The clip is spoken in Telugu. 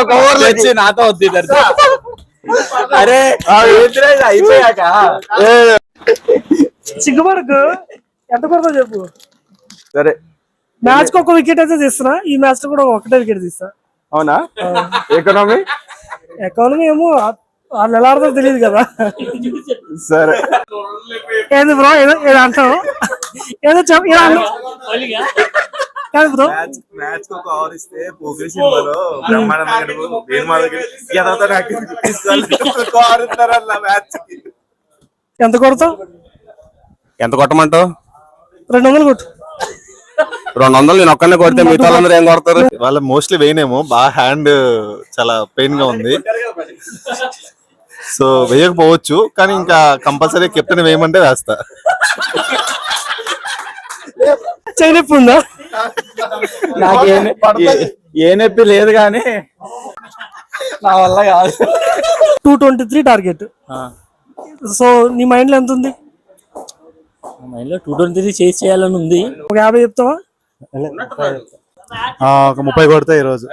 ఒక ఓవర్ వచ్చి నాతో వద్దు అరే అయిపోయాక సిగ్గుపడకు. ఎంత కొడతా చెప్పు. సరే మ్యాచ్ కి ఒక వికెట్ అయితే తీస్తున్నా, ఈ మ్యాచ్ లో కూడా ఒకటే వికెట్ తీస్తా. అవునా? ఎకనామీ ఎకానమీ ఏమో వాళ్ళు ఎలా ఆడతారో తెలియదు కదా. సరే ఏంది బ్రో ఏదో ఏదో అంటావు, ఏదో చెప్పు కాదు బ్రో. మ్యాచ్ ఒక ఓవర్ ఇస్తే పోకిరి సినిమాలో ఎంత కొడతావు? ఎంత కొట్టమంటావు? 200 కొట్టు. 200 నేను ఒక్కనే కొడితే మిగతా వాళ్ళందరూ ఏం కొడతారు? వాళ్ళ మోస్ట్లీ వేయనేమో, బాగా హ్యాండ్ చాలా పెయిన్ గా ఉంది, సో వేయకపోవచ్చు. కానీ ఇంకా కంపల్సరీ కెప్టెన్ వేయమంటే వేస్తా. చేయనొప్పి ఉందా? నాకు ఏ నొప్పి లేదు కానీ నా వల్ల కాదు. 223 టార్గెట్. సో నీ మైండ్ లో ఎంత ఉంది? మైండ్ లో 223 చేసి చేయాలని ఉంది. ఒక 50 చెప్తావా? ఒక 30 కొడతా ఈ రోజు.